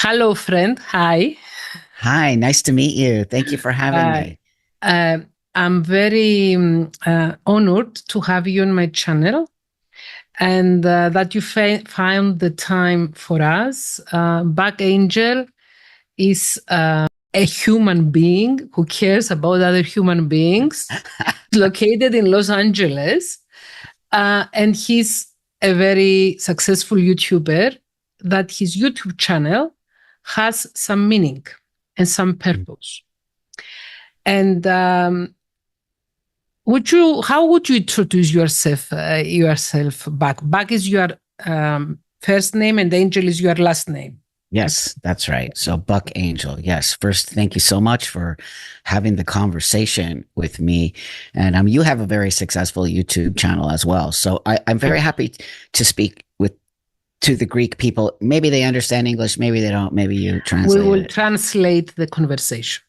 Hello, friend. Hi. Hi, nice to meet you. Thank you for having Uh, me. uh, I'm very honored to have you on my channel and that you found the time for us. Back Angel is a human being who cares about other human beings, located in Los Angeles. And he's a very successful YouTuber that his YouTube channel has some meaning and some purpose. And how would you introduce yourself back? Back is your first name and Angel is your last name. Yes, that's right. So, Buck Angel. Yes. First, thank you so much for having the conversation with me. And you have a very successful YouTube channel as well. So, I'm very happy to speak to the Greek people. Maybe they understand English, maybe they don't. Maybe you We translate will it. translate the conversation.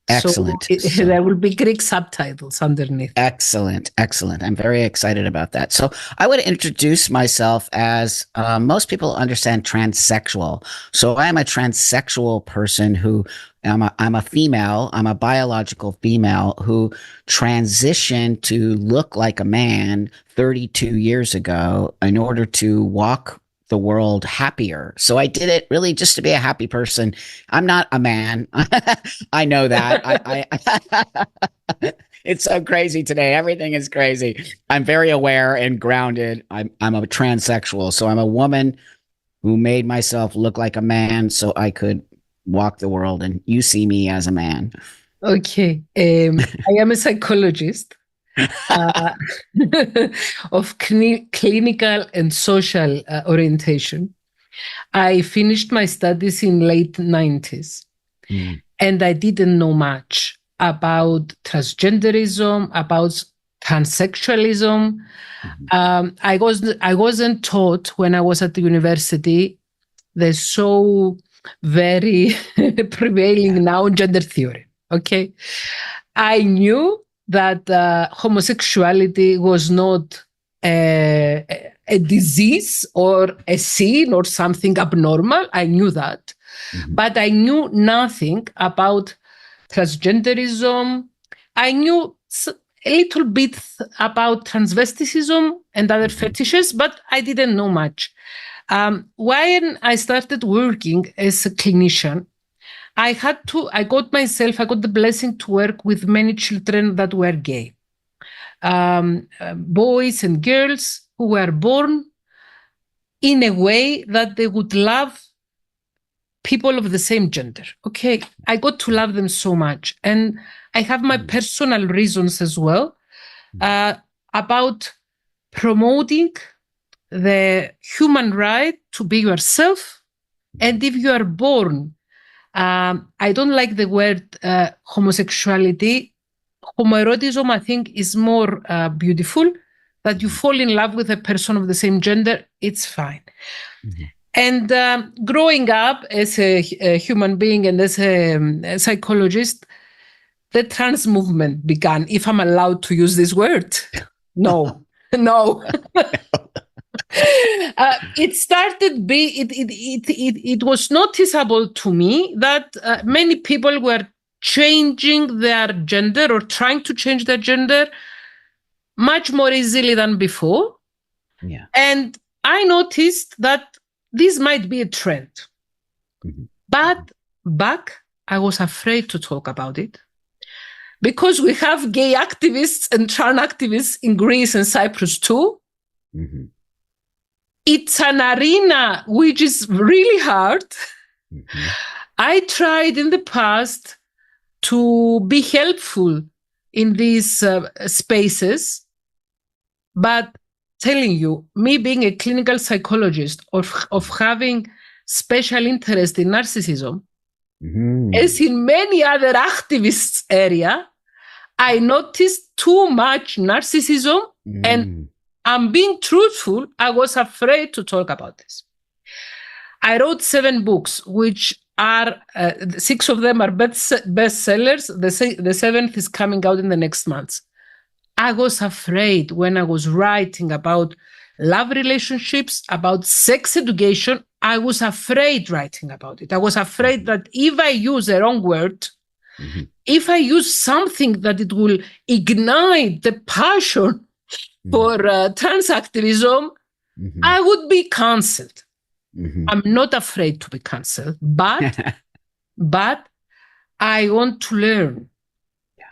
Excellent. There will be Greek subtitles underneath. Excellent, excellent. I'm very excited about that. So I would introduce myself as most people understand transsexual. So I am a transsexual person who I'm a female. I'm a biological female who transitioned to look like a man 32 years ago in order to walk the world happier. So I did it really just to be a happy person. I'm not a man. I know that. It's so crazy today. Everything is crazy. I'm very aware and grounded. I'm a transsexual. So I'm a woman who made myself look like a man so I could walk the world and you see me as a man. Okay. I am a psychologist uh, of clinical and social orientation. I finished my studies in late 90s Mm. and I didn't know much about transgenderism, about transsexualism. Mhm. I wasn't taught when I was at the university the so very Yeah. prevailing now gender theory. Okay, I knew that homosexuality was not a disease or a sin or something abnormal. I knew that, Mhm. but I knew nothing about transgenderism. I knew a little bit about transvesticism and other Mhm. fetishes, but I didn't know much. When I started working as a clinician, I got the blessing to work with many children that were gay, boys and girls who were born in a way that they would love people of the same gender. Okay, I got to love them so much. And I have my Mhm. personal reasons as well Mhm. uh, about promoting the human right to be yourself. And if you are born, I don't like the word homosexuality. Homoerotism, I think, is more beautiful. That you Mhm. fall in love with a person of the same gender, it's fine. Mhm. And growing up as a human being and as a psychologist, the trans movement began, if I'm allowed to use this word. No, no. It started be it was noticeable to me that many people were changing their gender or trying to change their gender much more easily than before. Yeah. And I noticed that this might be a trend. Mhm. But back, I was afraid to talk about it because we have gay activists and trans activists in Greece and Cyprus too. Mhm. It's an arena which is really hard. Mhm. I tried in the past to be helpful in these spaces, but telling you, me being a clinical psychologist of having special interest in narcissism, as Mhm. in many other activists area, I noticed too much narcissism, and Mhm. I'm being truthful, I was afraid to talk about this. I wrote 7 books, which are 6 of them are bestsellers. The seventh is coming out in the next month. I was afraid when I was writing about love relationships, about sex education. I was afraid writing about it. I was afraid that if I use the wrong word, if I use something that it will ignite the passion for trans activism, I would be cancelled. I'm not afraid to be cancelled, but I want to learn.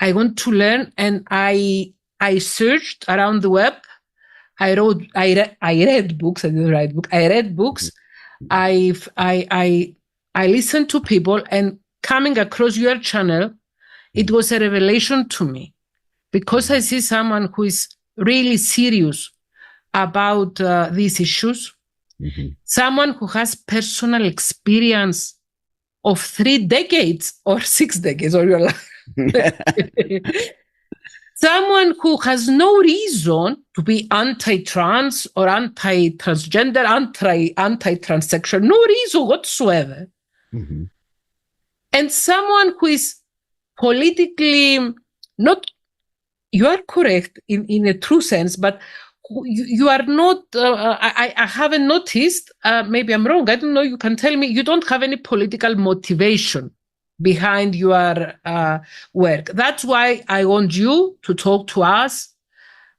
I want to learn, and I searched around the web. I read books. I didn't write books. I read books. I listened to people, and coming across your channel, it was a revelation to me, because I see someone who is really serious about these issues, someone who has personal experience of 3 decades or 6 decades of your life. Someone who has no reason to be anti-trans or anti-transgender, anti-transsexual, no reason whatsoever. And someone who is politically not, you are correct in a true sense, but you are not, I haven't noticed, maybe I'm wrong, I don't know, you can tell me, you don't have any political motivation behind your work. That's why I want you to talk to us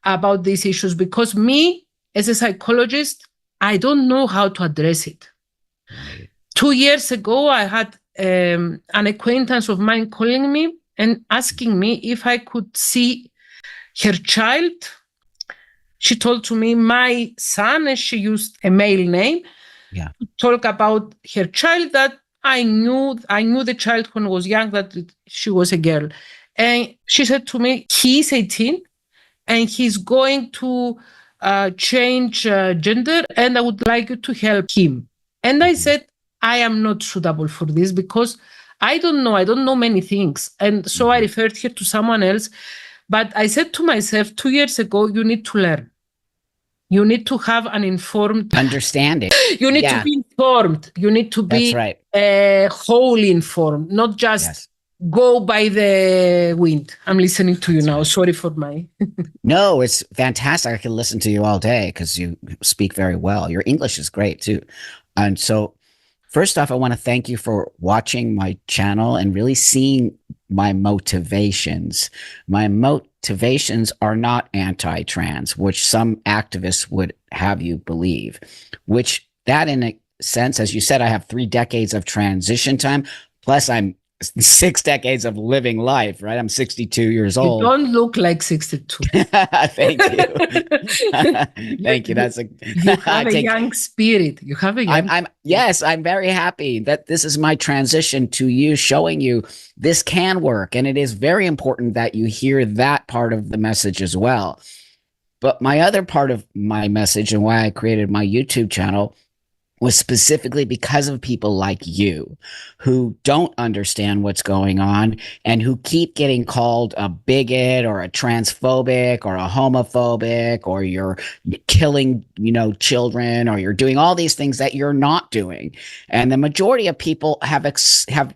about these issues, because me, as a psychologist, I don't know how to address it. 2 years ago, I had an acquaintance of mine calling me and asking me if I could see her child. She told to me, my son, and she used a male name, to talk about her child, that I knew the child when I was young, that she was a girl. And she said to me, he's 18 and he's going to change gender, and I would like you to help him. And I said, I am not suitable for this, because I don't know many things. And so I referred her to someone else. But I said to myself 2 years ago, you need to learn. You need to have an informed understanding. You need to be informed. You need to be wholly informed, not just go by the wind. I'm listening to you now. Sorry for my... No, it's fantastic. I can listen to you all day because you speak very well. Your English is great too. And so first off, I want to thank you for watching my channel and really seeing my motivations. My motivations are not anti-trans, which some activists would have you believe, which that in a sense, as you said, I have 3 decades of transition time, plus I'm 6 decades of living life, right? I'm 62 years old. You don't look like 62. Thank you. Thank you. That's you have a young spirit. You have a young Yes, I'm very happy that this is my transition to you, showing you this can work. And it is very important that you hear that part of the message as well. But my other part of my message and why I created my YouTube channel was specifically because of people like you who don't understand what's going on and who keep getting called a bigot or a transphobic or a homophobic, or you're killing, children, or you're doing all these things that you're not doing. And the majority of people have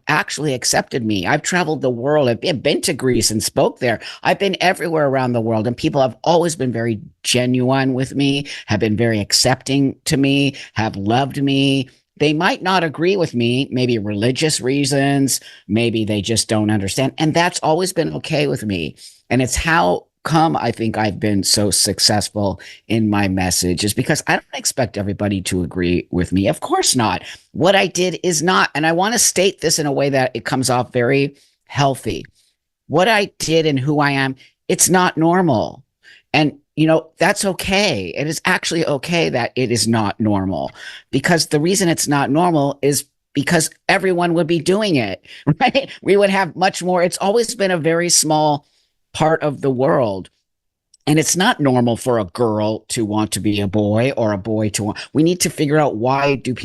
actually accepted me. I've traveled the world. I've been to Greece and spoke there. I've been everywhere around the world, and people have always been very genuine with me, have been very accepting to me, have loved me. They might not agree with me, maybe religious reasons, maybe they just don't understand. And that's always been okay with me. And it's how come I think I've been so successful in my message, is because I don't expect everybody to agree with me. Of course not. What I did is not, and I want to state this in a way that it comes off very healthy. What I did and who I am, it's not normal. And that's okay. It is actually okay that it is not normal, because the reason it's not normal is because everyone would be doing it, right? We would have much more. It's always been a very small part of the world. And it's not normal for a girl to want to be a boy or a boy to want. We need to figure out, why did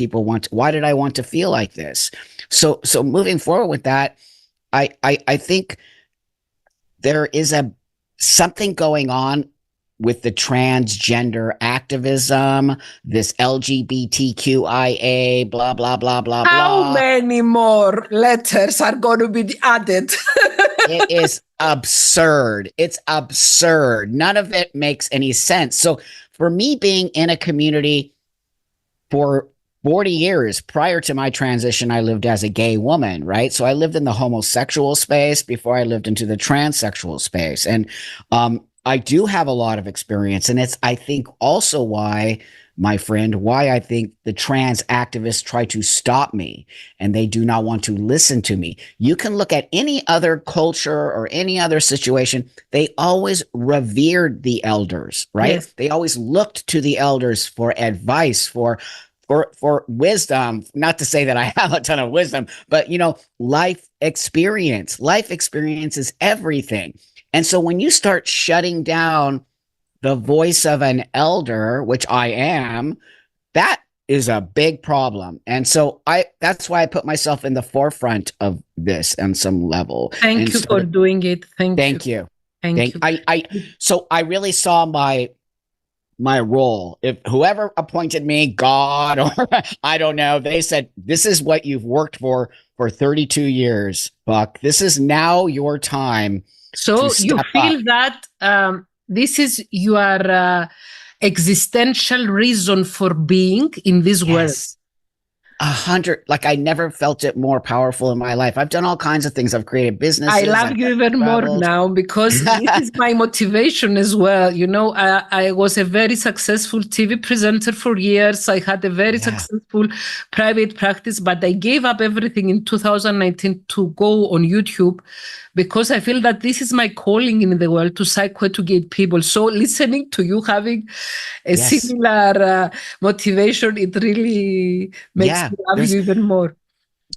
I want to feel like this? So moving forward with that, I think there is something going on with the transgender activism, this LGBTQIA, blah, blah, blah, blah, blah. How many more letters are going to be added? It is absurd. It's absurd. None of it makes any sense. So for me, being in a community for 40 years prior to my transition, I lived as a gay woman, right? So I lived in the homosexual space before I lived into the transsexual space. And I do have a lot of experience. And it's, I think, also why, my friend, why I think the trans activists try to stop me and they do not want to listen to me. You can look at any other culture or any other situation. They always revered the elders, right? Yes. They always looked to the elders for advice, for wisdom. Not to say that I have a ton of wisdom, but life experience is everything. And so when you start shutting down the voice of an elder, which I am, that is a big problem. And so that's why I put myself in the forefront of this on some level. Thank you for doing it. Thank you. Thank you. So I really saw my role. If whoever appointed me, God, or I don't know, they said, this is what you've worked for 32 years, Buck. This is now your time. So you feel that this is your existential reason for being in this world. 100. Like, I never felt it more powerful in my life. I've done all kinds of things. I've created businesses. I love you even more now because this is my motivation as well. I was a very successful TV presenter for years. I had a very successful private practice, but I gave up everything in 2019 to go on YouTube because I feel that this is my calling in the world, to psychoeducate people. So listening to you having a similar motivation, it really makes me love you even more.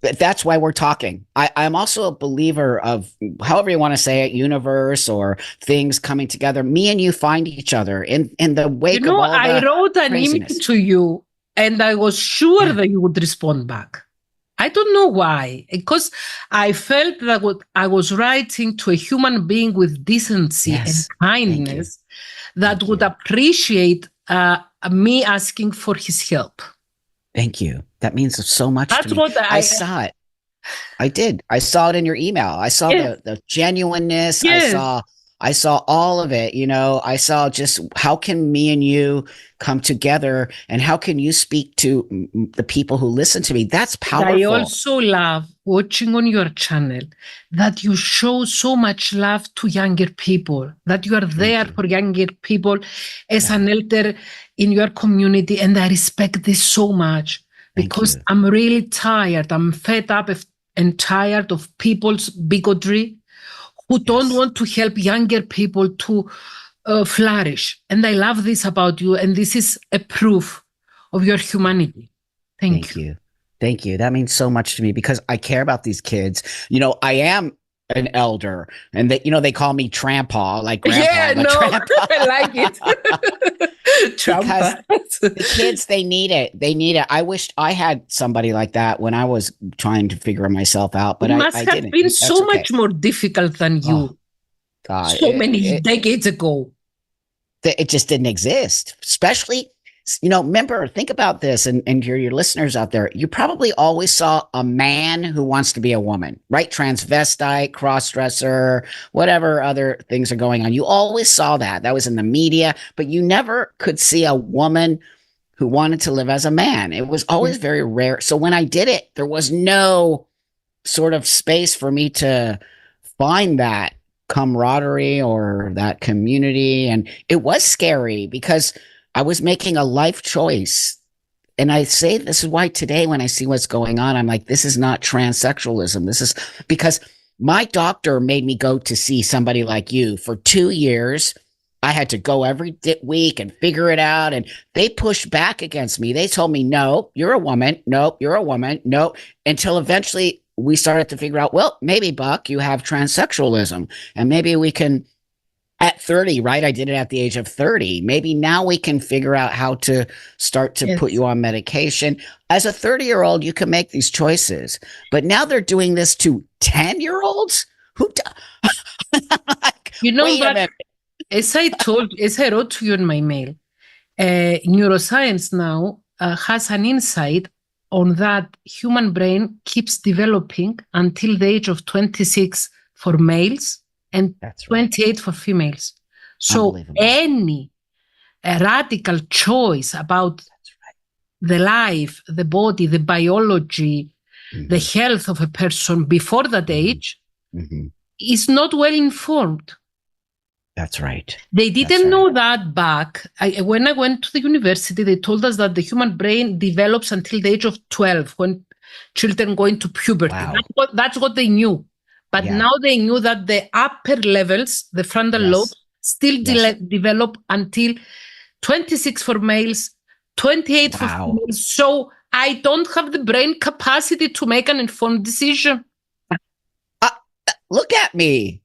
That's why we're talking. I'm also a believer of, however you want to say it, universe or things coming together. Me and you find each other in the wake of all I wrote an email to you and I was sure that you would respond back. I don't know why, because I felt that what I was writing to a human being with decency and kindness that would appreciate me asking for his help. Thank you. That means so much to me. What I saw it. I did. I saw it in your email. I saw the genuineness. I saw all of it. I saw just how can me and you come together and how can you speak to the people who listen to me? That's powerful. I also love watching on your channel that you show so much love to younger people, that you are there for younger people as an elder in your community. And I respect this so much because I'm really tired. I'm fed up and tired of people's bigotry who don't want to help younger people to flourish. And I love this about you. And this is a proof of your humanity. Thank you. Thank you. That means so much to me because I care about these kids. I am an elder and they call me Trampa, like grandpa. I like it. Because the kids, they need it. I wished I had somebody like that when I was trying to figure myself out, but it must have been so much more difficult than you. Oh, God, many decades ago. It just didn't exist. Especially, remember, think about this, and your listeners out there, you probably always saw a man who wants to be a woman, right? Transvestite, cross-dresser, whatever other things are going on. You always saw that. That was in the media, but you never could see a woman who wanted to live as a man. It was always very rare. So when I did it, there was no sort of space for me to find that camaraderie or that community. And it was scary because I was making a life choice. And I say this is why today when I see what's going on, I'm like, this is not transsexualism. This is because my doctor made me go to see somebody like you for 2 years. I had to go every week and figure it out. And they pushed back against me. They told me, no, you're a woman. No, you're a woman. No, until eventually we started to figure out, well, maybe Buck, you have transsexualism and maybe we can at 30, right? I did it at the age of 30. Maybe now we can figure out how to start to put you on medication. As a 30-year-old, you can make these choices, but now they're doing this to 10-year-olds who, but as I wrote to you in my mail, neuroscience now has an insight on that human brain keeps developing until the age of 26 for males and 28 for females. So any radical choice about the life, the body, the biology, the health of a person before that age is not well informed. That's right. They didn't know that back. When I went to the university, they told us that the human brain develops until the age of 12 when children go into puberty. Wow. That's what they knew. But now they knew that the upper levels, the frontal lobe, still develop until 26 for males, 28 for females. So I don't have the brain capacity to make an informed decision. Look at me.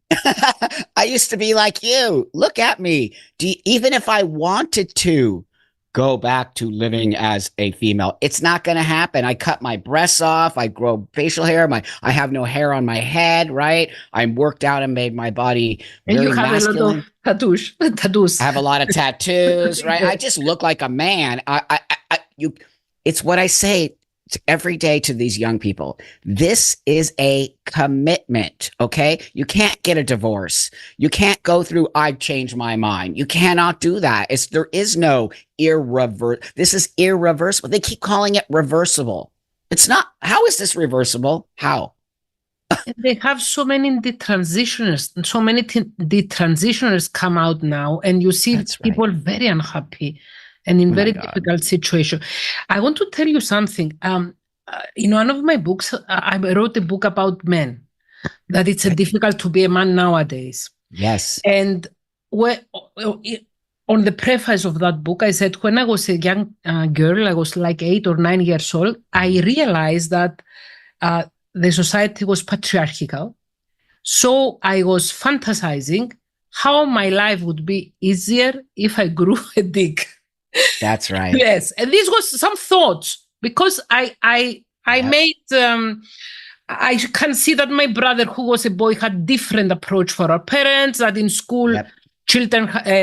I used to be like you. Look at me. Even if I wanted to go back to living as a female, it's not going to happen. I cut my breasts off. I grow facial hair. I have no hair on my head, right? I'm worked out and made my body very masculine. A lot of tattoos. I have a lot of tattoos, right? I just look like a man. It's what I say every day to these young people. This is a commitment, okay? You can't get a divorce. You can't go through, I've changed my mind. You cannot do that. There is no this is irreversible. They keep calling it reversible. It's not. How is this reversible? How? They have so many detransitioners, come out now, and you see people very unhappy and in very difficult situation. I want to tell you something. In one of my books, I wrote a book about men, that it's difficult to be a man nowadays. Yes. And on the preface of that book, I said, when I was a young girl, I was like 8 or 9 years old, I realized that the society was patriarchal. So I was fantasizing how my life would be easier if I grew a dick. That's right. Yes. And this was some thoughts, because I made, I can see that my brother, who was a boy, had different approach for our parents, that in school,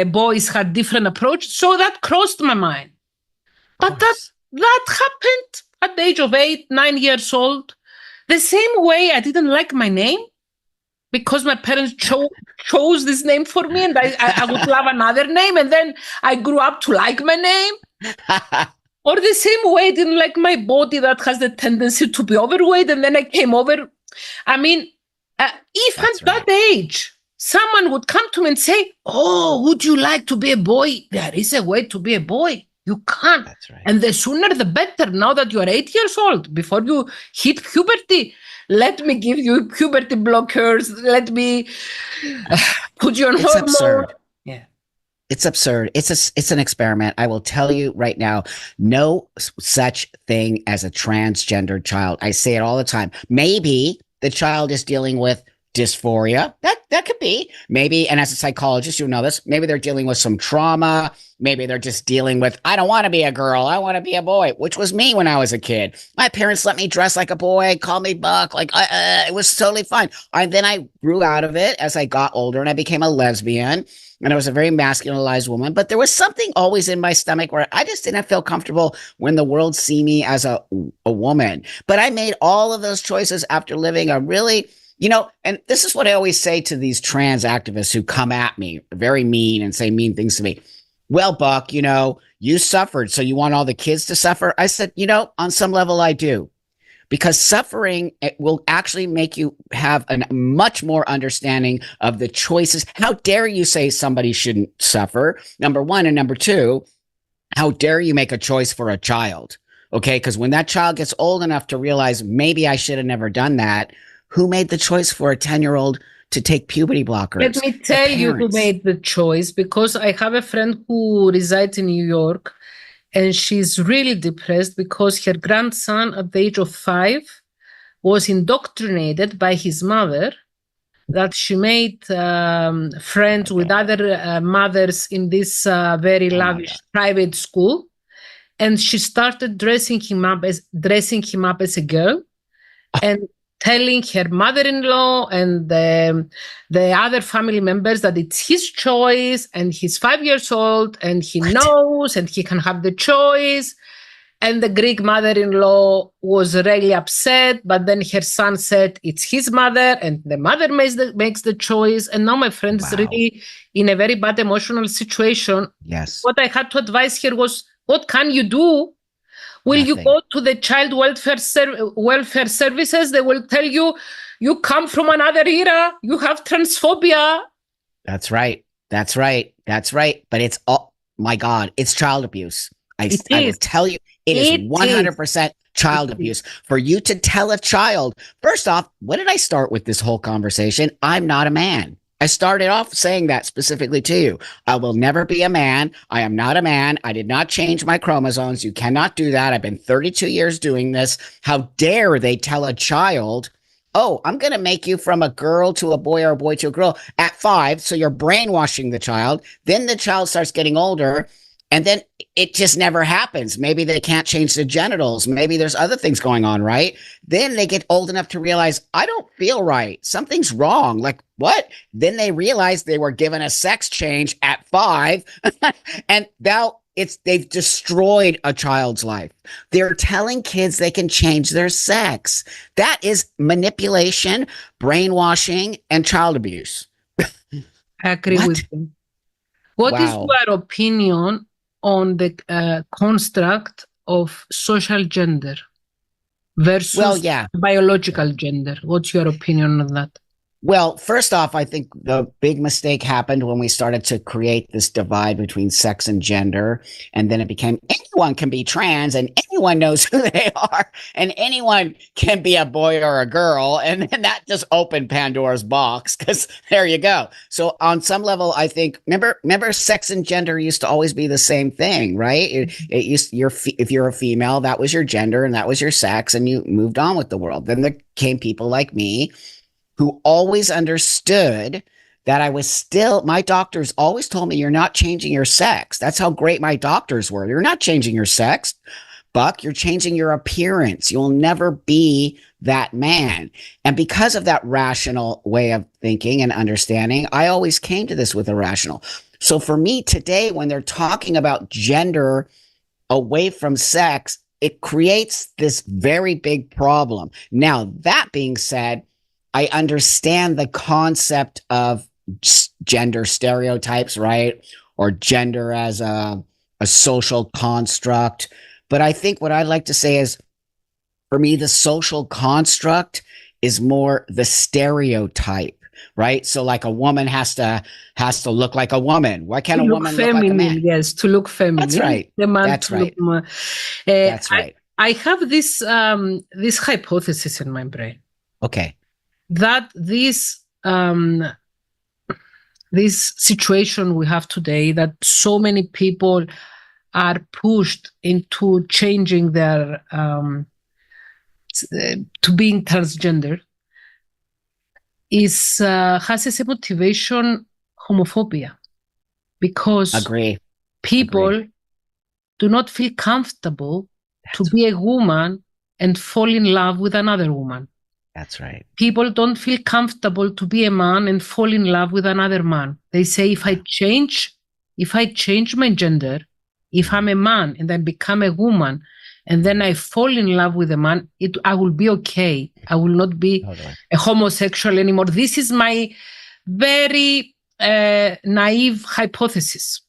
boys had different approach. So that crossed my mind. But that happened at the age of 8, 9 years old. The same way I didn't like my name, because my parents chose this name for me, and I would love another name, and then I grew up to like my name. Or the same way I didn't like my body that has the tendency to be overweight, and then I came over. I mean, if at that age, someone would come to me and say, oh, would you like to be a boy? There is a way to be a boy. You can't. That's right. And the sooner the better. Now that you are 8 years old, before you hit puberty, let me give you puberty blockers. Let me put you on hormones. Absurd. Yeah. It's absurd. It's an experiment. I will tell you right now, no such thing as a transgender child. I say it all the time. Maybe the child is dealing with dysphoria. That could be. Maybe, and as a psychologist, you'll know this, maybe they're dealing with some trauma. Maybe they're just dealing with, I don't want to be a girl, I want to be a boy, which was me when I was a kid. My parents let me dress like a boy, call me Buck, like it was totally fine. Then I grew out of it as I got older, and I became a lesbian, and I was a very masculinized woman. But there was something always in my stomach where I just didn't feel comfortable when the world see me as a woman. But I made all of those choices after living a really, and this is what I always say to these trans activists who come at me very mean and say mean things to me. Well, Buck, you suffered, so you want all the kids to suffer? I said, on some level I do, because suffering, it will actually make you have a much more understanding of the choices. How dare you say somebody shouldn't suffer? Number one. And number two, how dare you make a choice for a child? Okay. Because when that child gets old enough to realize maybe I should have never done that, who made the choice for a 10-year-old to take puberty blockers? Let me tell you who made the choice, because I have a friend who resides in New York, and she's really depressed because her grandson at the age of 5 was indoctrinated by his mother, that she made friends with other mothers in this very lavish private school. And she started dressing him up as a girl, and telling her mother-in-law and the other family members that it's his choice, and he's 5 years old, and he knows, and he can have the choice. And the Greek mother-in-law was really upset, but then her son said it's his mother, and the mother makes the choice. And now my friend is really in a very bad emotional situation. Yes. What I had to advise her was, what can you do Will you Nothing. go to the child welfare services? They will tell you, you come from another era. You have transphobia. That's right. That's right. That's right. But it's, oh my God, it's child abuse. I will tell you, it is 100% child abuse. For you to tell a child, first off, when did I start with this whole conversation? I'm not a man. I started off saying that specifically to you. I will never be a man. I am not a man. I did not change my chromosomes. You cannot do that. I've been 32 years doing this. How dare they tell a child, oh, I'm going to make you from a girl to a boy or a boy to a girl at 5. So you're brainwashing the child. Then the child starts getting older. And then it just never happens. Maybe they can't change the genitals. Maybe there's other things going on, right? Then they get old enough to realize, I don't feel right. Something's wrong. Like, what? Then they realize they were given a sex change at 5. And now they've destroyed a child's life. They're telling kids they can change their sex. That is manipulation, brainwashing, and child abuse. I agree with you. What is your opinion on the construct of social gender versus biological gender? What's your opinion on that? Well, first off, I think the big mistake happened when we started to create this divide between sex and gender. And then it became anyone can be trans and anyone knows who they are and anyone can be a boy or a girl. And then that just opened Pandora's box because there you go. So on some level, I think, remember sex and gender used to always be the same thing, right? If you're a female, that was your gender and that was your sex and you moved on with the world. Then there came people like me who always understood that my doctors always told me, you're not changing your sex. That's how great my doctors were. You're not changing your sex, Buck. You're changing your appearance. You'll never be that man. And because of that rational way of thinking and understanding, I always came to this with a rational. So for me today, when they're talking about gender away from sex, it creates this very big problem. Now, that being said, I understand the concept of gender stereotypes, right? Or gender as a social construct. But I think what I'd like to say is, for me, the social construct is more the stereotype, right? So like a woman has to look like a woman. Why can't a woman look like a man? Yes, to look feminine. That's right. The man That's right. That's right. I have this hypothesis in my brain. Okay. That this situation we have today, that so many people are pushed into changing their to being transgender, has as a motivation homophobia, because people do not feel comfortable to be a woman and fall in love with another woman. That's right. People don't feel comfortable to be a man and fall in love with another man. They say, if I change my gender, if I'm a man and I become a woman, and then I fall in love with a man, I will be okay. I will not be a homosexual anymore. This is my very naive hypothesis.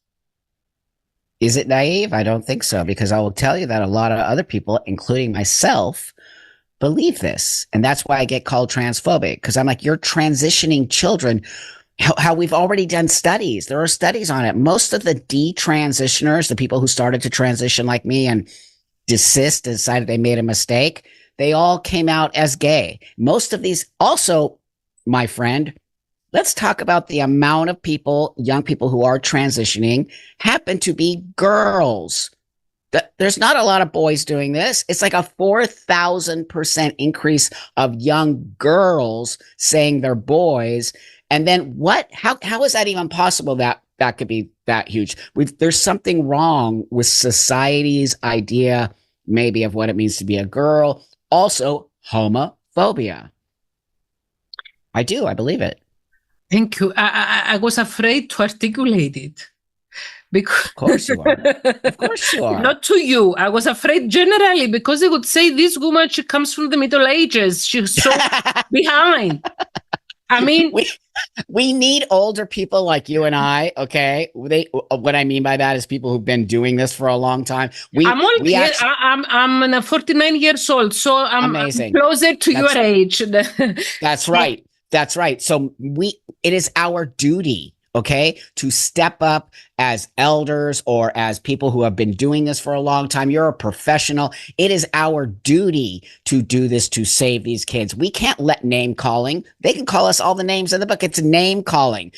Is it naive? I don't think so, because I will tell you that a lot of other people, including myself, believe this. And that's why I get called transphobic, because I'm like, you're transitioning children. How we've already done studies. There are studies on it. Most of the detransitioners, the people who started to transition like me and decided they made a mistake, they all came out as gay. Most of these also, my friend, let's talk about the amount of people, young people who are transitioning, happen to be girls. There's not a lot of boys doing this. It's like a 4,000% increase of young girls saying they're boys. And then what? How is that even possible that could be that huge? There's something wrong with society's idea, maybe, of what it means to be a girl. Also, homophobia. I believe it. Thank you. I was afraid to articulate it. Because of course you are. Of course you are. Not to you. I was afraid generally, because they would say, this woman, she comes from the Middle Ages. She's so behind. I mean, we need older people like you and I. Okay, what I mean by that is people who've been doing this for a long time. I'm old. We Yeah, actually I'm 49 years old, so I'm amazing. closer to your age. That's right. That's right. So it is our duty, okay, to step up as elders or as people who have been doing this for a long time. You're a professional. It is our duty to do this to save these kids. We can't let name calling. They can call us all the names in the book. It's name calling.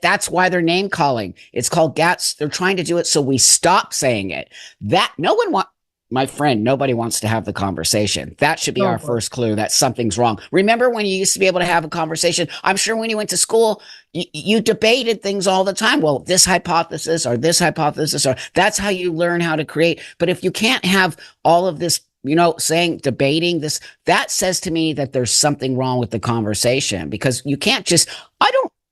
That's why they're name calling. It's called GATS. They're trying to do it so we stop saying it. That no one wants. My friend, nobody wants to have the conversation. That should be our first clue that something's wrong. Remember when you used to be able to have a conversation? I'm sure when you went to school, you debated things all the time. Well, this hypothesis or this hypothesis, or that's how you learn how to create. But if you can't have all of this, debating this, that says to me that there's something wrong with the conversation, because you can't just,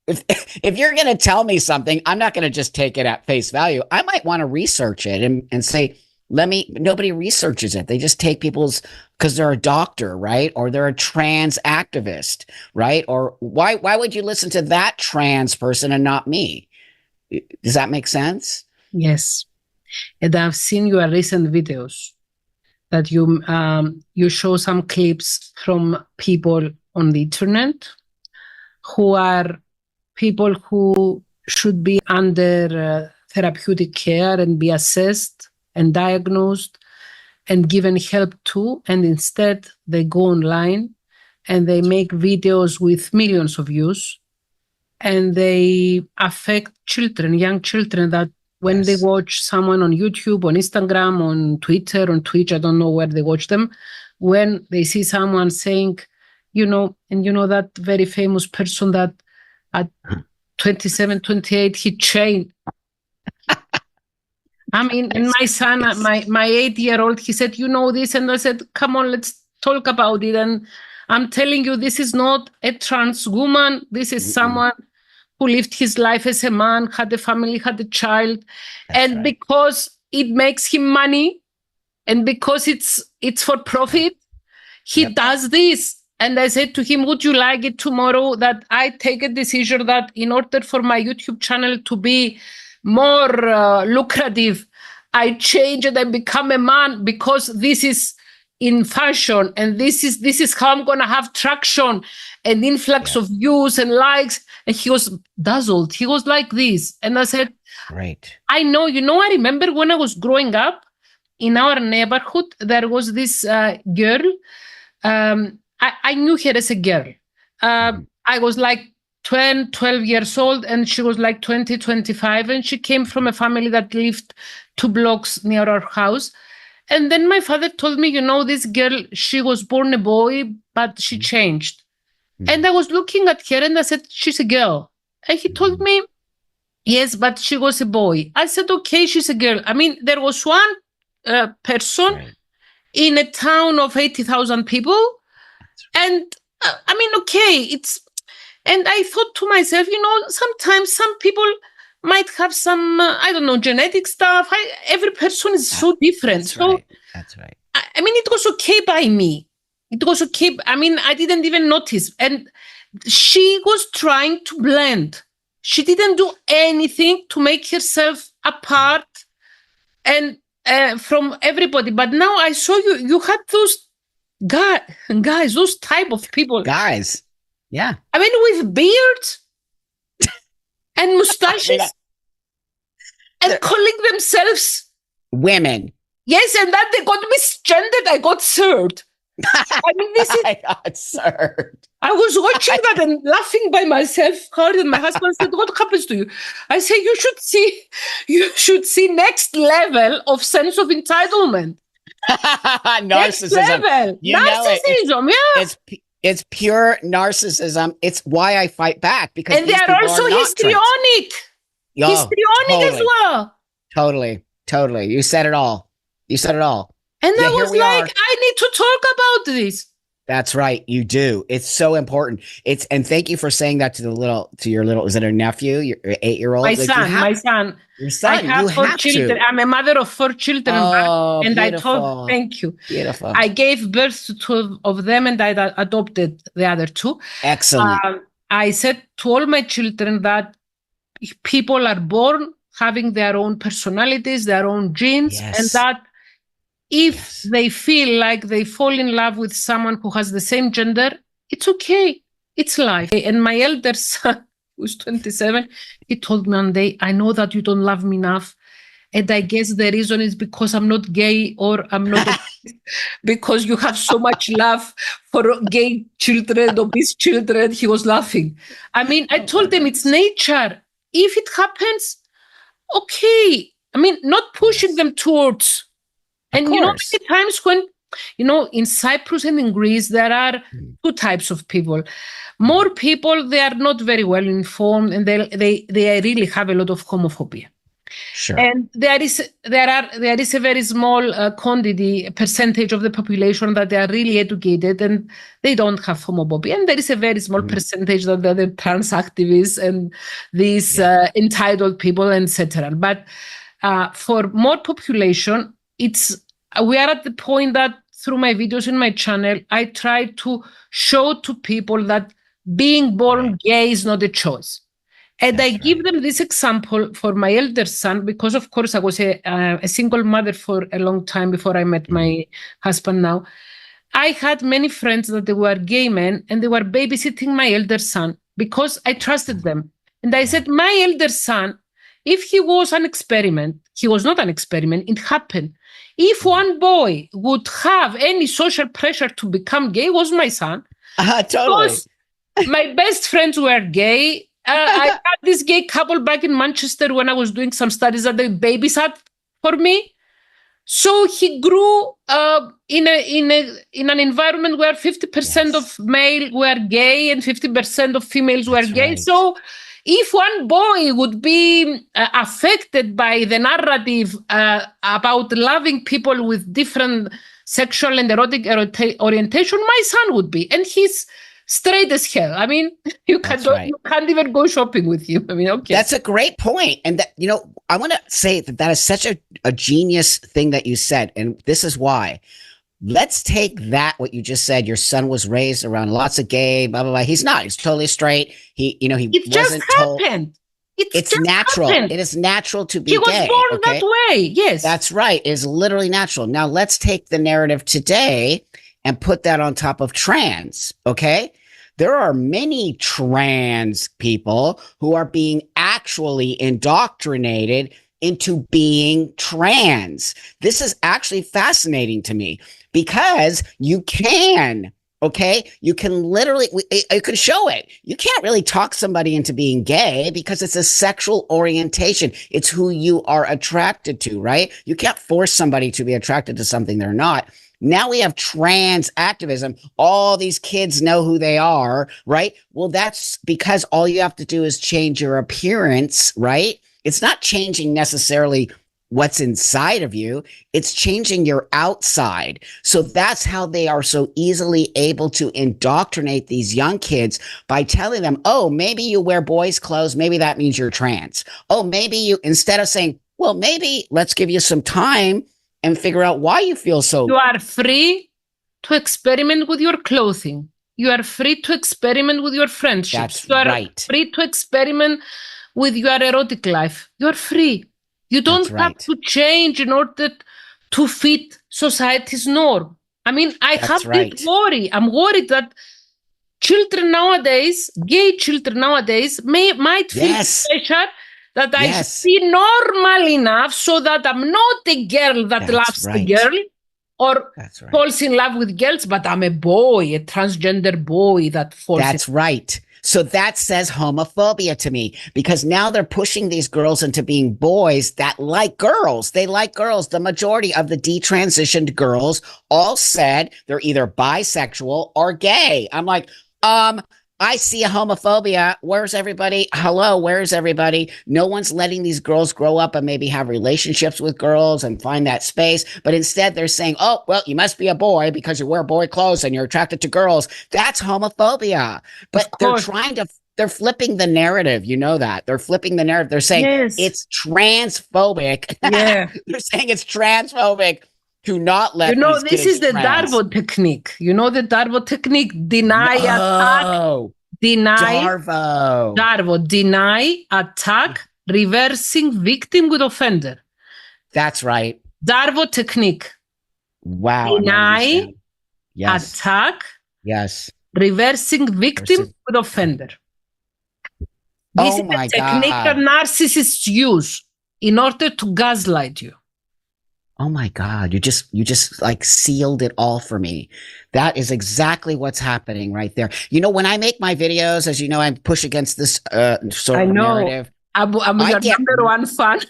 if you're going to tell me something, I'm not going to just take it at face value. I might want to research it and say, nobody researches it. They just take because they're a doctor, right? Or they're a trans activist, right? Or why would you listen to that trans person and not me? Does that make sense? Yes. And I've seen your recent videos that you show some clips from people on the internet who are people who should be under therapeutic care and be assessed and diagnosed and given help to, and instead they go online and they make videos with millions of views, and they affect children, young children, that when they watch someone on YouTube, on Instagram, on Twitter, on Twitch, I don't know where they watch them, when they see someone saying, that very famous person that at 27, 28, he changed. I mean, and my son, my 8-year-old, he said, this, and I said, come on, let's talk about it. And I'm telling you, this is not a trans woman. This is someone who lived his life as a man, had a family, had a child. That's because it makes him money, and because it's for profit, he does this. And I said to him, would you like it tomorrow that I take a decision that in order for my YouTube channel to be more lucrative, I change it and become a man, because this is in fashion, and this is how I'm gonna have traction and influx of views and likes. And he was dazzled. He was like this. And I said, great. I know, I remember when I was growing up in our neighborhood, there was this girl. I knew her as a girl. I was like 12 years old, and she was like 20, 25, and she came from a family that lived 2 blocks near our house. And then my father told me, this girl, she was born a boy, but she changed. And I was looking at her and I said, she's a girl. And he told me, yes, but she was a boy. I said, okay, she's a girl. I mean, there was one person in a town of 80,000 people. And okay, and I thought to myself, sometimes some people might have some, genetic stuff. Every person is so different. That's right. It was okay by me. It was okay. I didn't even notice. And she was trying to blend. She didn't do anything to make herself apart and from everybody. But now I saw you had those guys, those type of people. Guys. Yeah. With beards and mustaches and calling themselves women. Yes, and that they got misgendered. I got served. This is. I got served. I was watching that and laughing by myself hard, and my husband said, "What happens to you?" I say, "You should see next level of sense of entitlement." Narcissism. Narcissism, It's pure narcissism. It's why I fight back, because and they are also histrionic. Histrionic as well. Totally. You said it all. And I was like, I need to talk about this. That's right. You do. It's so important. And thank you for saying that to your little, is it a nephew, your 8-year-old? My son. Your son. I have 4 children. I'm a mother of 4 children. And beautiful. I told, thank you. Beautiful. I gave birth to 2 of them, and I adopted the other 2. Excellent. I said to all my children that people are born having their own personalities, their own genes, and Yes. that if Yes. they feel like they fall in love with someone who has the same gender, it's okay. It's life. And my elder son, who's 27, he told me one day, I know that you don't love me enough. And I guess the reason is because I'm not gay or I'm not because you have so much love for gay children or these children. He was laughing. I mean, I told him it's nature. If it happens, okay. I mean, not pushing them towards. And you know, many times when, in Cyprus and in Greece, there are two types of people. More people, they are not very well informed and they really have a lot of homophobia. Sure. And there is a very small quantity percentage of the population that they are really educated and they don't have homophobia, and there is a very small percentage that they're the trans activists and these entitled people, etc. But for more population, we are at the point that through my videos in my channel, I try to show to people that being born gay is not a choice. And I give them this example for my elder son, because, of course, I was a single mother for a long time before I met my husband now. I had many friends that they were gay men, and they were babysitting my elder son because I trusted them. And I said, my elder son, if he was an experiment, he was not an experiment, it happened. If one boy would have any social pressure to become gay, was my son. Totally. Because my best friends were gay. I had this gay couple back in Manchester when I was doing some studies that they babysat for me. So he grew in an environment where 50% of male were gay and 50% of females were gay. Right. So if one boy would be affected by the narrative about loving people with different sexual and erotic orientation, my son would be. And he's straight as hell. I mean, you can't even go shopping with him. I mean, okay. That's a great point. And that, I want to say that is such a genius thing that you said. And this is why. Let's take that, what you just said. Your son was raised around lots of gay, blah, blah, blah. He's not. He's totally straight. He wasn't told. It's natural. Happened. It is natural to be gay. He was born that way. Yes. That's right. It is literally natural. Now let's take the narrative today and put that on top of trans, okay? There are many trans people who are being actually indoctrinated into being trans. This is actually fascinating to me because you can, okay? You can literally, you can show it. You can't really talk somebody into being gay because it's a sexual orientation. It's who you are attracted to, right? You can't force somebody to be attracted to something they're not. Now we have trans activism. All these kids know who they are, right? Well, that's because all you have to do is change your appearance, right? It's not changing necessarily what's inside of you. It's changing your outside. So that's how they are so easily able to indoctrinate these young kids by telling them, oh, maybe you wear boys' clothes. Maybe that means you're trans. Oh, maybe you, instead of saying, well, maybe let's give you some time and figure out why you feel so. You are free to experiment with your clothing. You are free to experiment with your friendships. That's you are right. free to experiment with your erotic life. You are free. You don't have to change in order to fit society's norm. I mean, I have this worry. I'm worried that children nowadays, gay children nowadays, might feel pressure that I should be normal enough so that I'm not a girl that loves the girl or falls in love with girls, but I'm a boy, a transgender boy that falls That's right. So that says homophobia to me, because now they're pushing these girls into being boys that like girls. They like girls. The majority of the detransitioned girls all said they're either bisexual or gay. I'm like, I see a homophobia. Where's everybody? Hello, where's everybody? No one's letting these girls grow up and maybe have relationships with girls and find that space. But instead they're saying, oh, well, you must be a boy because you wear boy clothes and you're attracted to girls. That's homophobia. But they're flipping the narrative. You know that. They're flipping the narrative. They're saying it's transphobic. Yeah. They're saying it's transphobic to not let this is the Darbo technique. The Darbo technique, deny, attack, Deny, Darvo. Darvo, deny, attack, reversing victim with offender. That's right. Darvo technique. Wow, I'm writing this Deny, down. Yes. attack, Yes. reversing victim with offender. This Oh is my a technique that God. narcissists use in order to gaslight you. Oh my God. You just like sealed it all for me. That is exactly what's happening right there. You know, when I make my videos, as you know, I push against this sort I of know. narrative. I'm I your get number one fan.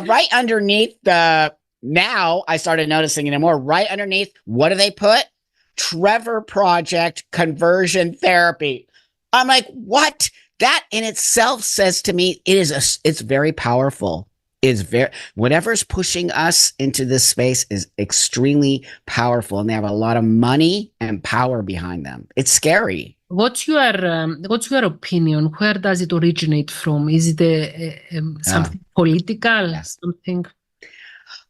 right underneath the, now I started noticing it more. Right underneath, what do they put? Trevor Project Conversion Therapy. I'm like, what? That in itself says to me, it's very powerful. Is very, whatever's pushing us into this space is extremely powerful, and they have a lot of money and power behind them. It's scary. What's your opinion? Where does it originate from? Is it something political? Yeah. Something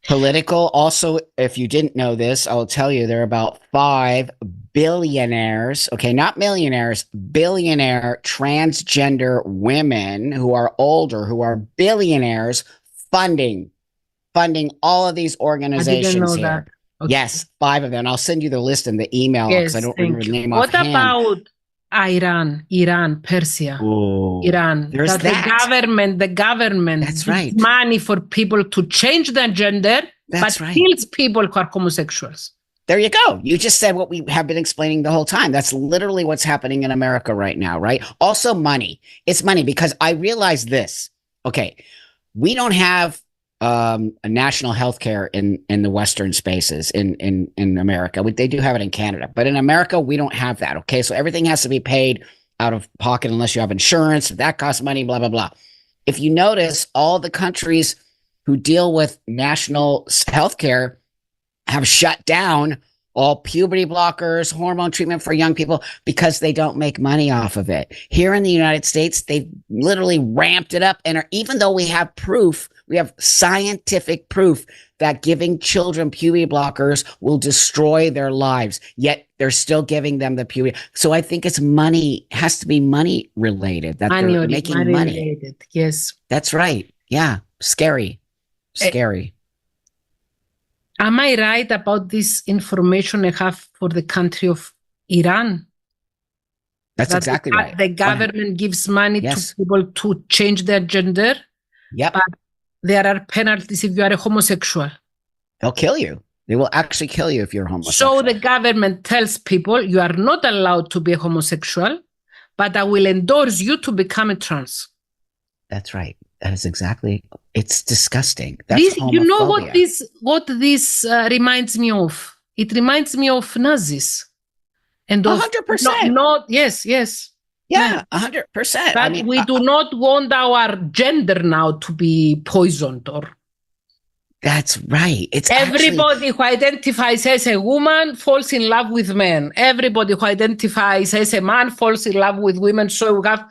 Political. Also, if you didn't know this, I will tell you there are about 5 billionaires, okay, not millionaires, billionaire transgender women who are older, who are billionaires funding all of these I didn't organizations know here. that. Okay. Yes, 5 of them. I'll send you the list in the email because I Yes, don't remember thank the you. name What offhand. about Iran, Persia? Oh, Iran. there's that. The government That's gives right. money for people to change their gender, That's but right. kills people who are homosexuals. There you go. You just said what we have been explaining the whole time. That's literally what's happening in America right now, right? Also, money. It's money because I realize this. Okay, we don't have a national health care in the Western spaces in America. They do have it in Canada, but in America, we don't have that. Okay, so everything has to be paid out of pocket unless you have insurance. That costs money, blah, blah, blah. If you notice, all the countries who deal with national health care have shut down all puberty blockers, hormone treatment for young people because they don't make money off of it. Here in the United States, they've literally ramped it up. And even though we have proof, we have scientific proof that giving children puberty blockers will destroy their lives, yet they're still giving them the puberty. So I think it's money, has to be money related, that they're making money. Related. Yes. That's right. Yeah. Scary. Scary. Am I right about this information I have for the country of Iran? That's exactly right. The government gives money to people to change their gender. Yep. But there are penalties if you are a homosexual. They'll kill you. They will actually kill you if you're homosexual. So the government tells people you are not allowed to be a homosexual, but I will endorse you to become a trans. That's right. That is exactly. It's disgusting. That's homophobia. You know what this reminds me of? It reminds me of Nazis. And 100%. Yes. Yeah, 100%. But we do not want our gender now to be poisoned or. That's right. It's everybody who identifies as a woman falls in love with men. Everybody who identifies as a man falls in love with women. So we have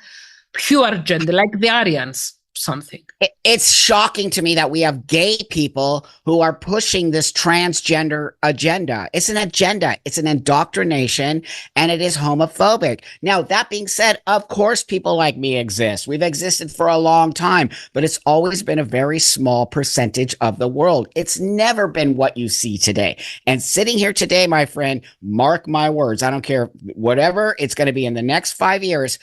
pure gender, like the Aryans. Something. It's shocking to me that we have gay people who are pushing this transgender agenda. It's an agenda. It's an indoctrination, and it is homophobic. Now, that being said, of course, people like me exist. We've existed for a long time, but it's always been a very small percentage of the world. It's never been what you see today. And sitting here today, my friend, mark my words. I don't care whatever it's going to be in the next 5 years.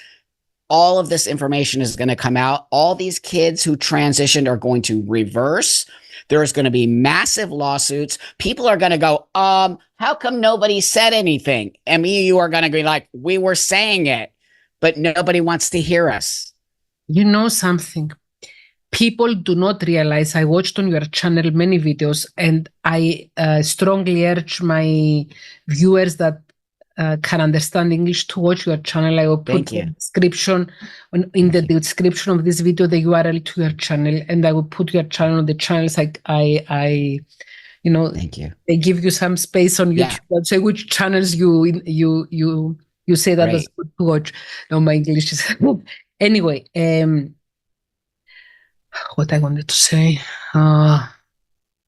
All of this information is going to come out. All these kids who transitioned are going to reverse. There's going to be massive lawsuits. People are going to go, how come nobody said anything? And you are going to be like, we were saying it, but nobody wants to hear us. You know something? People do not realize, I watched on your channel many videos, and I strongly urge my viewers that can understand English to watch your channel. I will put the description in the description of this video, the URL to your channel, and I will put your channel on the channels. I you know, thank you. They give you some space on YouTube. Yeah. Say which channels you say that is good to watch. No, my English is anyway. What I wanted to say.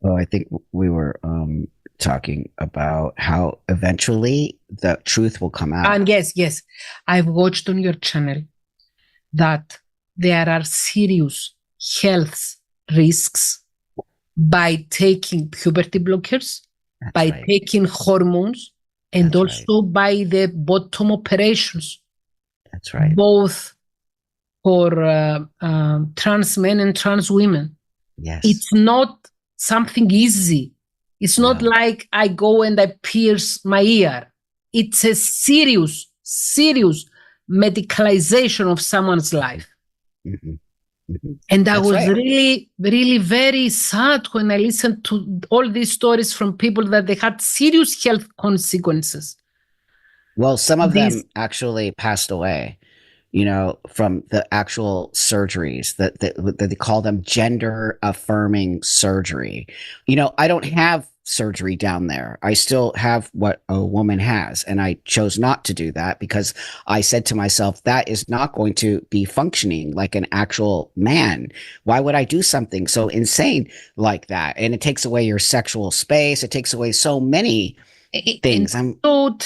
Oh, I think we were talking about how eventually the truth will come out. And yes, I've watched on your channel that there are serious health risks by taking puberty blockers, That's by right. taking hormones, and That's right. also by the bottom operations, That's right. both for trans men and trans women. Yes. It's not something easy. It's not No. like I go and I pierce my ear. It's a serious medicalization of someone's life. Hmm. Hmm. And I That's was right. really very sad when I listened to all these stories from people that they had serious health consequences. Well, some of This them actually passed away, from the actual surgeries that they call them gender affirming surgery. I don't have surgery down there. I still have what a woman has. And I chose not to do that because I said to myself, that is not going to be functioning like an actual man. Why would I do something so insane like that? And it takes away your sexual space. It takes away so many and things. so What?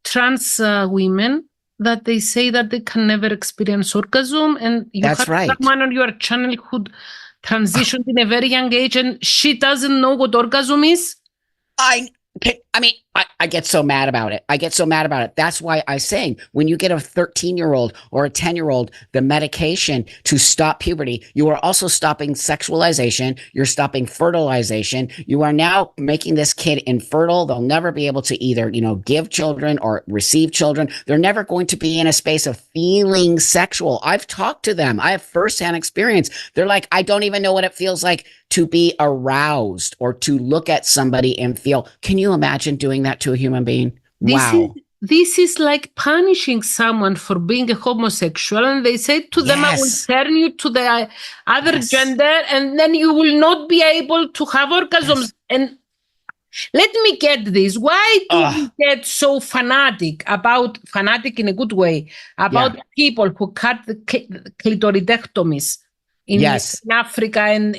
trans women that they say that they can never experience orgasm, and you That's have right. someone on your channel who transitioned in a very young age and she doesn't know what orgasm is. I get so mad about it. I get so mad about it. That's why I'm saying when you get a 13-year-old or a 10-year-old the medication to stop puberty, you are also stopping sexualization. You're stopping fertilization. You are now making this kid infertile. They'll never be able to either, give children or receive children. They're never going to be in a space of feeling sexual. I've talked to them. I have firsthand experience. They're like, I don't even know what it feels like to be aroused or to look at somebody and feel. Can you imagine doing that to a human being? This is Wow. this is like punishing someone for being a homosexual, and they say to them, "I will Yes. turn you to the other Yes. gender, and then you will not be able to have orgasms." Yes. And let me get this. Why do we Oh, get so fanatic in a good way, yeah. about people who cut the clitoridectomies Yes. in Africa and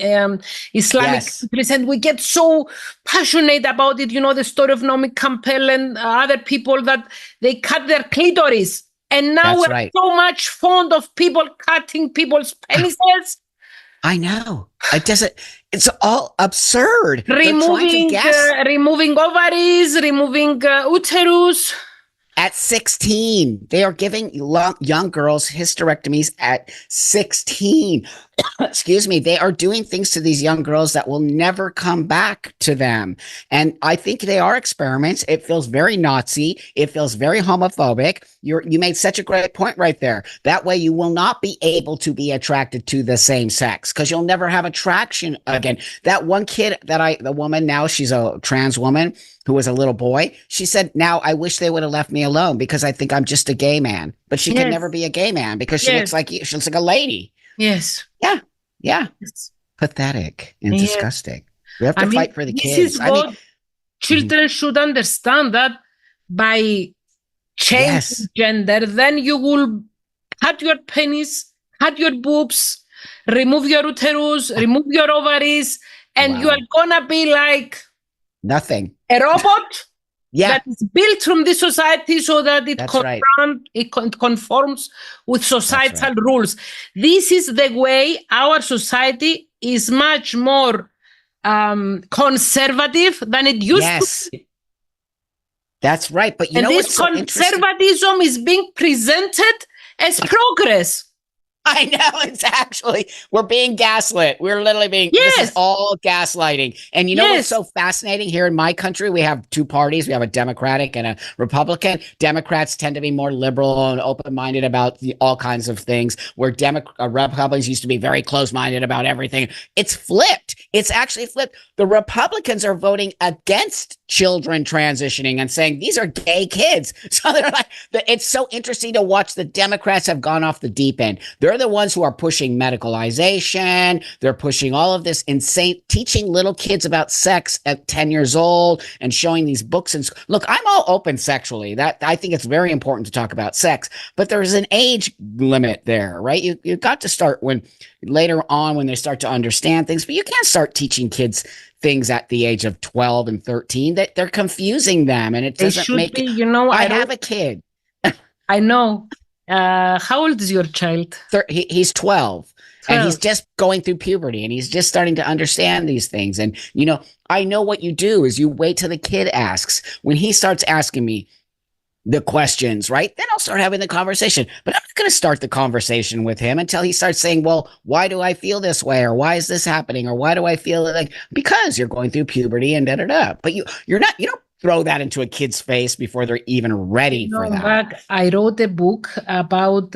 Islamic Yes. countries? And we get so passionate about it. You know, the story of Naomi Campbell and other people that they cut their clitoris. And now That's we're right. so much fond of people cutting people's penises, I know. It doesn't, it's all absurd. They're trying to removing guess. removing ovaries, removing uterus. At 16, they are giving young girls hysterectomies at 16. Excuse me. They are doing things to these young girls that will never come back to them. And I think they are experiments. It feels very Nazi. It feels very homophobic. You made such a great point right there. That way you will not be able to be attracted to the same sex because you'll never have attraction again. That one kid the woman now, she's a trans woman who was a little boy. She said, now I wish they would have left me alone because I think I'm just a gay man. But she can never Yes, be a gay man because yes, she looks like a lady. yes, Yeah. Yeah. yes. Pathetic and Yes. disgusting. We have I to mean, fight for the this is kids. I mean, what mhm. children should understand, that by changing Yes. gender, then you will cut your penis, cut your boobs, remove your uterus, remove your ovaries, and you are Wow. gonna be like Nothing. a robot Yeah. that is built from the society so that That's right. it conforms with That's societal right. rules. This is the way our society is much more conservative than it used to Yes. be. That's right. But you And know this what's so interesting? conservatism is being presented as progress. I know, it's actually, we're being gaslit. We're literally this is Yes, all gaslighting. And you know what's yes, so fascinating? Here in my country, we have two parties. We have a Democratic and a Republican. Democrats tend to be more liberal and open-minded about all kinds of things, where Republicans used to be very close-minded about everything. It's flipped. It's actually flipped. The Republicans are voting against children transitioning and saying these are gay kids. So they're like, it's so interesting to watch. The Democrats have gone off the deep end. They're the ones who are pushing medicalization. They're pushing all of this insane, teaching little kids about sex at 10 years old and showing these books. And look, I'm all open sexually. That I think it's very important to talk about sex, but there's an age limit there, right? You got to start when later on when they start to understand things, but you can't start start teaching kids things at the age of 12 and 13 that they're confusing them, and it They doesn't should make be, it. I have a kid. I know. How old is your child? He's 12, and he's 12. just going through puberty, and he's just starting to understand these things. And, I know what you do is you wait till the kid asks. When he starts asking me the questions, right? Then I'll start having the conversation. But I'm not going to start the conversation with him until he starts saying, well, why do I feel this way? Or why is this happening? Or why do I feel like, because you're going through puberty and da da da. But you don't throw that into a kid's face before they're even ready for that. Back, I wrote a book about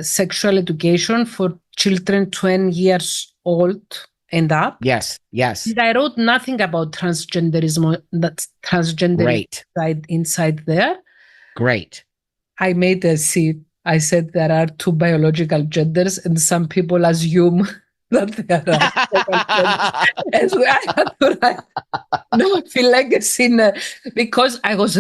sexual education for children 20 years old and up. Yes. And I wrote nothing about transgenderism. That's transgender inside there. Great. I made a scene. I said there are two biological genders, and some people assume that there are and so I had to write. No, I feel like a sinner because I was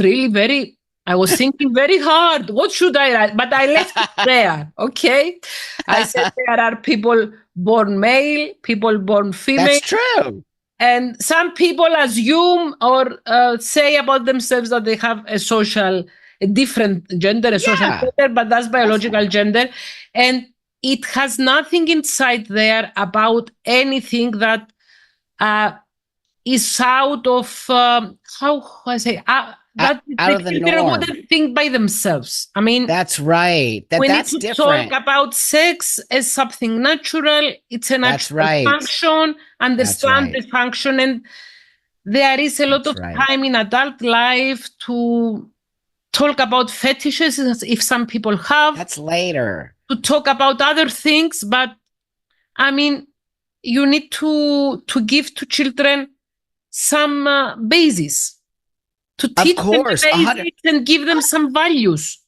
thinking very hard. What should I write? But I left it there. Okay. I said there are people born male, people born female. That's true. And some people assume or say about themselves that they have a different gender, social gender, but that's biological gender. And it has nothing inside there about anything that is out of how I say that out of the norm. Wouldn't think by themselves. I mean, that's right. We need to talk about sex as something natural. It's a natural function. Understand the function, and there is a lot of time in adult life to talk about fetishes if some people have. That's later. To talk about other things, but I mean, you need to give to children some basis. To teach them the basics and give them some values.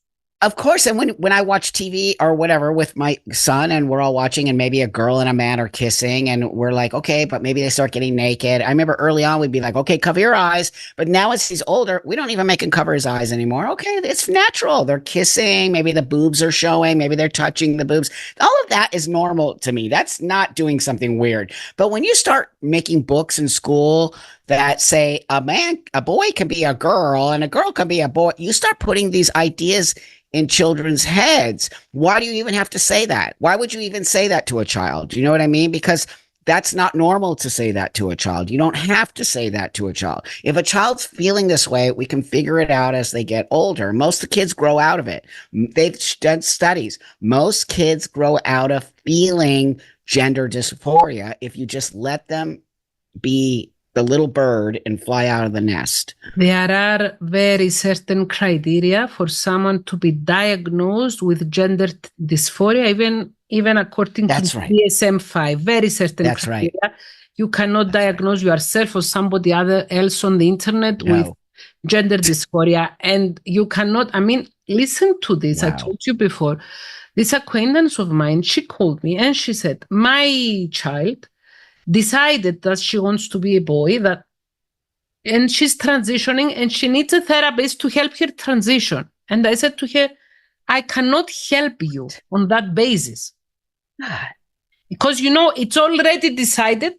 Of course. And when I watch TV or whatever with my son and we're all watching and maybe a girl and a man are kissing and we're like, okay, but maybe they start getting naked. I remember early on we'd be like, okay, cover your eyes. But now as he's older, we don't even make him cover his eyes anymore. Okay, it's natural. They're kissing. Maybe the boobs are showing. Maybe they're touching the boobs. All of that is normal to me. That's not doing something weird. But when you start making books in school that say a boy can be a girl and a girl can be a boy, you start putting these ideas in children's heads. Why do you even have to say that? Why would you even say that to a child? Do you know what I mean? Because that's not normal to say that to a child. You don't have to say that to a child. If a child's feeling this way, we can figure it out as they get older. Most of the kids grow out of it. They've done studies. Most kids grow out of feeling gender dysphoria if you just let them be the little bird and fly out of the nest. There are very certain criteria for someone to be diagnosed with gender dysphoria, even according to DSM-5. Very certain criteria. You cannot diagnose yourself or somebody else on the internet with gender dysphoria. And you cannot, listen to this. I told you before. This acquaintance of mine, she called me and she said, my child decided that she wants to be a boy, and she's transitioning and she needs a therapist to help her transition. And I said to her, I cannot help you on that basis. Because, it's already decided,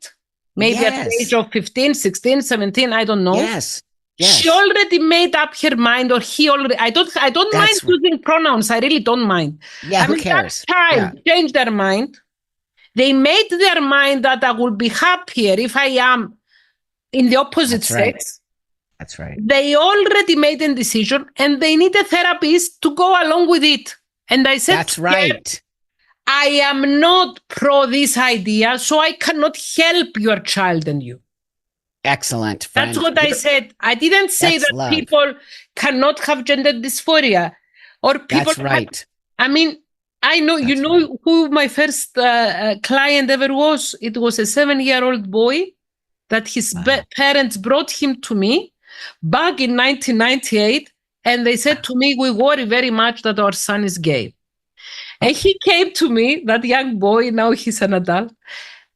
maybe at the age of 15, 16, 17, I don't know. Yes. She already made up her mind, or he already, I don't mind using pronouns. I really don't mind. Yeah, who cares? That child changed their mind. They made their mind that I will be happier if I am in the opposite sex. That's right. They already made a decision and they need a therapist to go along with it. And I said, that's right. I am not pro this idea, so I cannot help your child and you. Excellent. Friend. That's what I said. I didn't say that people cannot have gender dysphoria or people. That's right. I know, who my first client ever was. It was a 7-year-old boy that his parents brought him to me back in 1998. And they said to me, we worry very much that our son is gay. And he came to me, that young boy, now he's an adult.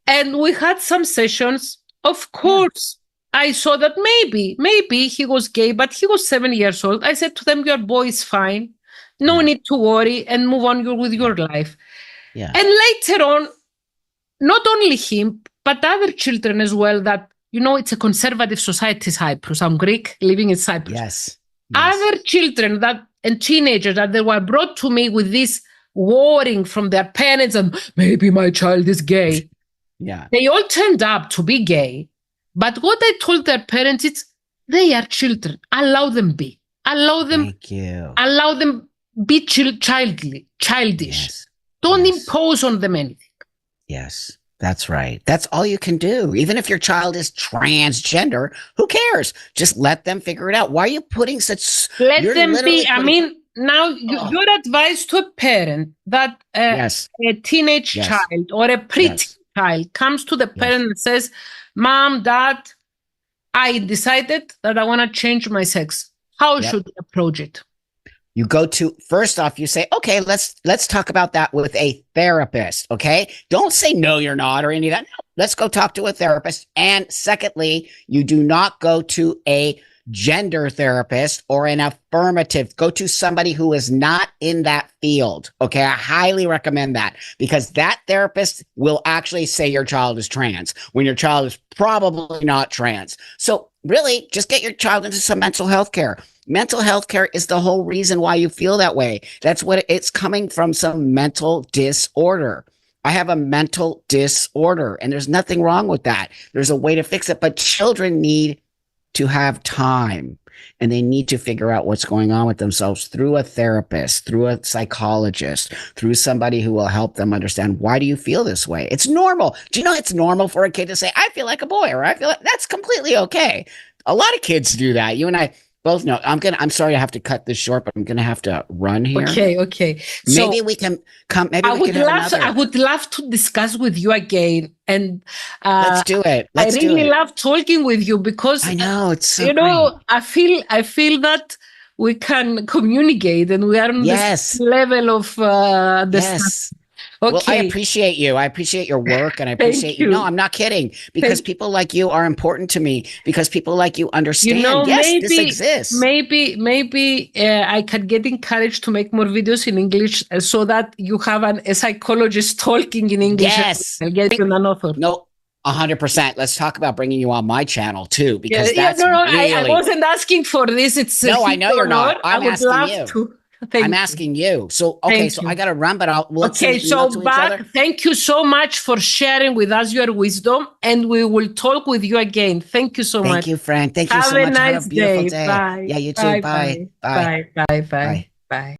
And we had some sessions. Of course, I saw that maybe he was gay, but he was 7 years old. I said to them, your boy is fine. No need to worry and move on with your life. Yeah. And later on, not only him, but other children as well that, it's a conservative society, Cyprus. I'm Greek, living in Cyprus. Yes. Other children and teenagers that they were brought to me with this warning from their parents and maybe my child is gay. Yeah. They all turned up to be gay. But what I told their parents is they are children. Allow them be. Allow them be childish. Yes. Don't impose on them anything. Yes. That's right. That's all you can do. Even if your child is transgender, who cares? Just let them figure it out. Why are you putting such... Let them be. Now your advice to a parent that a teenage child or a preteen child comes to the parent and says, Mom, Dad, I decided that I want to change my sex. How should we approach it? You go to, first off, you say, okay, let's talk about that with a therapist. Okay. Don't say, no, you're not, or any of that. No, let's go talk to a therapist. And secondly, you do not go to a gender therapist or an affirmative. Go to somebody who is not in that field. Okay. I highly recommend that, because that therapist will actually say your child is trans when your child is probably not trans. So really just get your child into some mental health care. Mental health care is the whole reason why you feel that way. That's what it's coming from, some mental disorder. I have a mental disorder and there's nothing wrong with that. There's a way to fix it, but children need to have time and they need to figure out what's going on with themselves through a therapist, through a psychologist, through somebody who will help them understand, why do you feel this way? It's normal. Do you know it's normal for a kid to say, I feel like a boy, or I feel like... That's completely okay. A lot of kids do that. You and I both know. I'm sorry I have to cut this short, but I'm going to have to run here. Okay. So maybe we can come. Maybe I would love to discuss with you again. And let's do it. I really love talking with you, because I know it's so great. I feel that we can communicate and we are on this level of Yes. Okay. Well, I appreciate you. I appreciate your work, and I appreciate you. No, I'm not kidding, because people like you are important to me, because people like you understand, this exists. Maybe I can get encouraged to make more videos in English so that you have a psychologist talking in English. Yes. I'll get you an author. No, 100%. Let's talk about bringing you on my channel too, because I wasn't asking for this. It's I know you're not. I would love to. I'm asking you. So, okay, so I got to run, but thank you so much for sharing with us your wisdom, and we will talk with you again. Thank you so much. Thank you, friend. Thank you so much. Have a nice Have a beautiful day. Bye. Yeah, you too. Bye. Bye. Bye.